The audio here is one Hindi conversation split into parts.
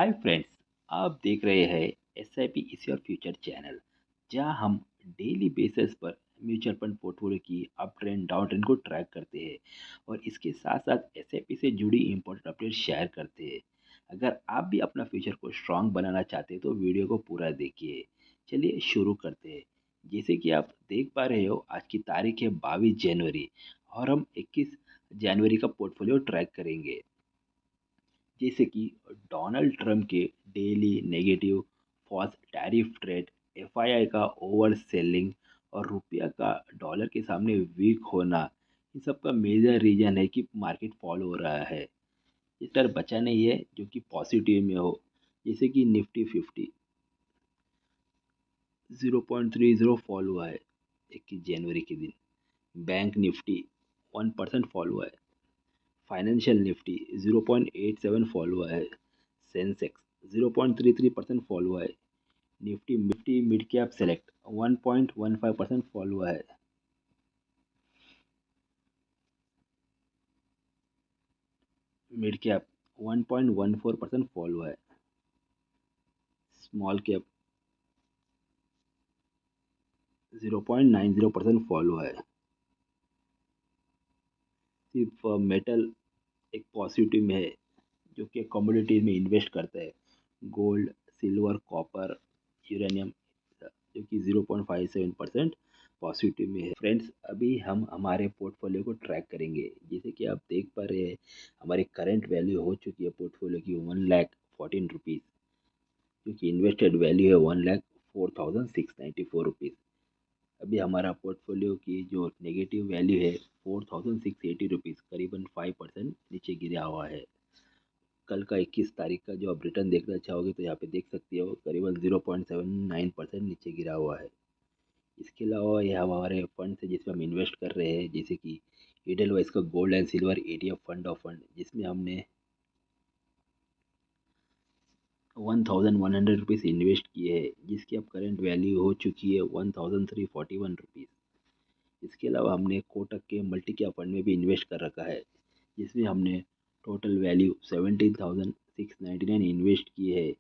हाय फ्रेंड्स, आप देख रहे हैं S I P is your future channel, जहां हम डेली बेसिस पर म्यूचुअल फंड पोर्टफोलियो की अप ट्रेंड डाउन ट्रेंड को ट्रैक करते हैं और इसके साथ साथ एस आई पी से जुड़ी इंपॉर्टेंट अपडेट शेयर करते हैं। अगर आप भी अपना फ्यूचर को स्ट्रांग बनाना चाहते हैं तो वीडियो को पूरा देखिए। चलिए शुरू करते हैं। जैसे कि आप देख पा रहे हो, आज की तारीख है 22 जनवरी और हम 21 जनवरी का पोर्टफोलियो ट्रैक करेंगे। जैसे कि डोनाल्ड ट्रंप के daily negative falls tariff trade, FII का ओवर सेलिंग और रुपया का डॉलर के सामने वीक होना, इन सब का मेजर रीजन है कि मार्केट फॉल हो रहा है। इस तरह बचा नहीं है जो कि पॉजिटिव में हो। जैसे कि निफ्टी 50 0.30 फॉल हुआ है 21 जनवरी के दिन। बैंक निफ्टी 1% फॉल हुआ है। फाइनेंशियल निफ्टी 0.87 फॉल हुआ है। सेंसेक्स 0.33% फॉल हुआ है। Nifty mid cap select 1.15% fall हुआ है। मिड कैप 1.14% फॉल हुआ है। स्मॉल कैप 0.90% फॉल हुआ है। सिर्फ मेटल एक पॉजिटिव में है, जो कि कमोडिटीज में इन्वेस्ट करता है। गोल्ड, सिल्वर, कॉपर, यूरेनियम, जो कि 0.57% पॉजिटिव में है। फ्रेंड्स, अभी हम हमारे पोर्टफोलियो को ट्रैक करेंगे। जैसे कि आप देख पा रहे हैं, हमारी करंट वैल्यू हो चुकी है पोर्टफोलियो की 1,14,000 रुपीज़, जो कि इन्वेस्टेड वैल्यू है 1,04,694 रुपीज़। अभी हमारा पोर्टफोलियो की जो नेगेटिव वैल्यू है 4,680 रुपीज़, करीबन 5% नीचे गिरा हुआ है। कल का 21 तारीख का जो आप रिटर्न देखना चाहोगे तो यहाँ पे देख सकते हो, करीबन 0.79% नीचे गिरा हुआ है। इसके अलावा ये हमारे फंड है जिसमें हम इन्वेस्ट कर रहे हैं, जैसे कि एडलवाइस का gold and silver ETF fund of fund, जिसमें हमने 1,100 रुपीज़ इन्वेस्ट किए हैं, जिसकी अब करंट वैल्यू हो चुकी है 1,341 रुपीज़। इसके अलावा हमने कोटक के मल्टी कैप फंड में भी इन्वेस्ट कर रखा है, जिसमें हमने टोटल वैल्यू 17,699 इन्वेस्ट की है,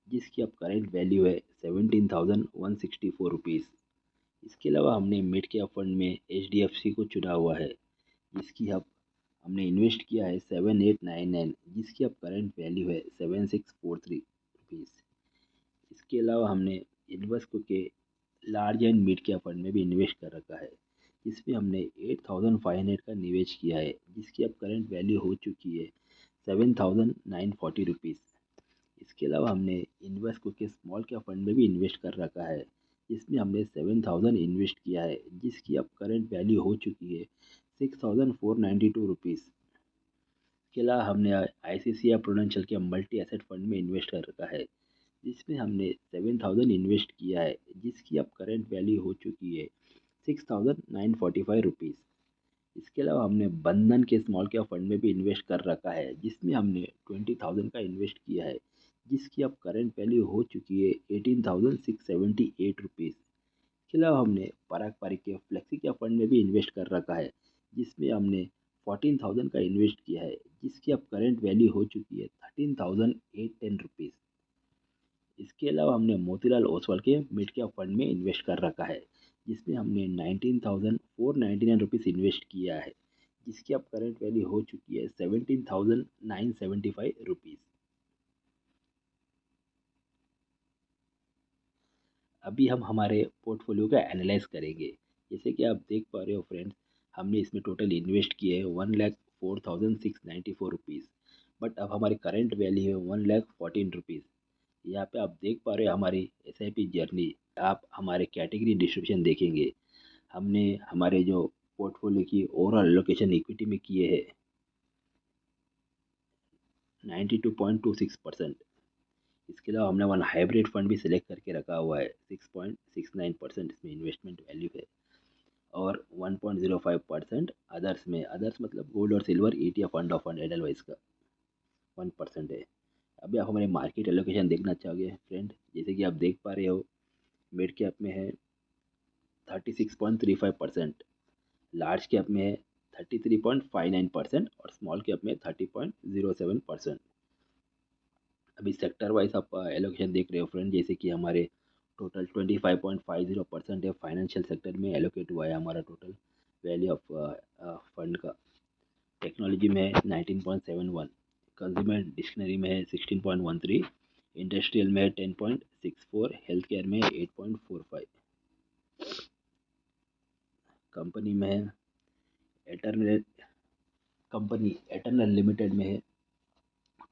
जिसकी अब करंट वैल्यू है 17,164 रुपीज़। इसके अलावा हमने मिड कैप फंड में HDFC को चुना हुआ है, जिसकी अब हमने इन्वेस्ट किया है 7,899, जिसकी अब करंट वैल्यू है 7,643 रुपीज़। इसके अलावा हमने इन्वेस्को के large and mid cap fund में भी इन्वेस्ट कर रखा है, जिसमें हमने 8,500 का निवेश किया है, जिसकी अब करंट वैल्यू हो चुकी है 7,940 रुपीज़। इसके अलावा हमने इन्वेस्को के स्मॉल कैप फंड में भी इन्वेस्ट कर रखा है, जिसमें हमने 7,000 इन्वेस्ट किया है, जिसकी अब करंट वैल्यू हो चुकी है 6,492 रुपीज़। इसके अलावा हमने ICICI प्रूडेंशियल के मल्टी एसेट फंड में इन्वेस्ट कर रखा है, जिसमें हमने 7,000 इन्वेस्ट किया है, जिसकी अब करंट वैल्यू हो चुकी है 6,945 रुपीज़। इसके अलावा हमने बंधन के स्मॉल कैप फंड में भी इन्वेस्ट कर रखा है, जिसमें हमने 20,000 का इन्वेस्ट किया है, जिसकी अब करंट वैल्यू हो चुकी है 18,678 रुपीज़। इसके अलावा हमने पराग पारिक के फ्लेक्सी कैप फंड में भी इन्वेस्ट कर रखा है, जिसमें हमने 14,000 का इन्वेस्ट किया है, जिसकी अब करंट वैल्यू हो चुकी है 13,810 रुपीज़। इसके अलावा हमने मोतीलाल ओसवाल के मिड कैप फंड में इन्वेस्ट कर रखा है, जिसमें हमने 19,499 रुपीज़ इन्वेस्ट किया है, जिसकी अब करंट वैल्यू हो चुकी है 17,975 रुपीज़। अभी हम हमारे पोर्टफोलियो का एनालाइज करेंगे। जैसे कि आप देख पा रहे हो फ्रेंड्स, हमने इसमें टोटल इन्वेस्ट किए है 1,04,694 रुपीज़, बट अब हमारी करंट वैल्यू है 1,14,000 रुपीज़। यहाँ पे आप देख पा रहे हो हमारी SIP जर्नी। आप हमारे कैटेगरी डिस्ट्रीब्यूशन देखेंगे, हमने हमारे जो पोर्टफोलियो की ओवरऑल एलोकेशन इक्विटी में किए हैं 92.26%। इसके अलावा हमने वन हाइब्रिड फंड भी सिलेक्ट करके रखा हुआ है, 6.69% इसमें इन्वेस्टमेंट वैल्यू है। और 1.05% अदर्स में, अदर्स मतलब गोल्ड और silver ETF fund of fund Edelweiss का 1% है। अभी आप हमारे मार्केट एलोकेशन देखना चाहोगे फ्रेंड, जैसे कि आप देख पा रहे हो, मिड कैप में है 36.35%, लार्ज कैप में है 33.59% और स्मॉल कैप में 30.07%। अभी सेक्टर वाइज आप एलोकेशन देख रहे हो फ्रेंड, जैसे कि हमारे टोटल 25.50% है फाइनेंशियल सेक्टर में एलोकेट हुआ है हमारा टोटल वैल्यू ऑफ फंड का। टेक्नोलॉजी में है 19.71, कंज्यूमर डिक्शनरी में है 16.13, इंडस्ट्रियल में है 10.64, हेल्थ केयर में 8.45, कंपनी में है एटर्नल कंपनी एटर्नल लिमिटेड में है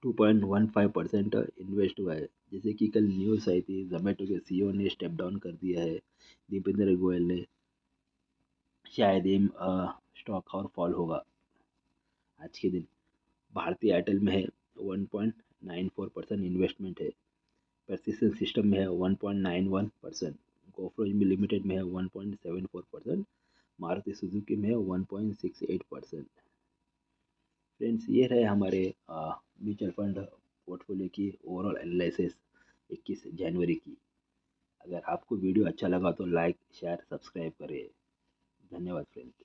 2.15% इन्वेस्ट हुआ है। जैसे कि कल न्यूज़ आई थी, जोमेटो के सीईओ ने स्टेप डाउन कर दिया है, दीपेंद्र गोयल ने। शायद ये स्टॉक और फॉल होगा आज के दिन। भारतीय एयरटेल में है 1.94% इन्वेस्टमेंट है। persistent सिस्टम में है 1.91%, गोफरोज में लिमिटेड में है 1.74%, मारुति सुजुकी में है 1.68%। फ्रेंड्स, ये रहे हमारे म्यूचुअल फंड पोर्टफोलियो की ओवरऑल एनालिसिस 21 जनवरी की। अगर आपको वीडियो अच्छा लगा तो लाइक शेयर सब्सक्राइब करें। धन्यवाद फ्रेंड्स।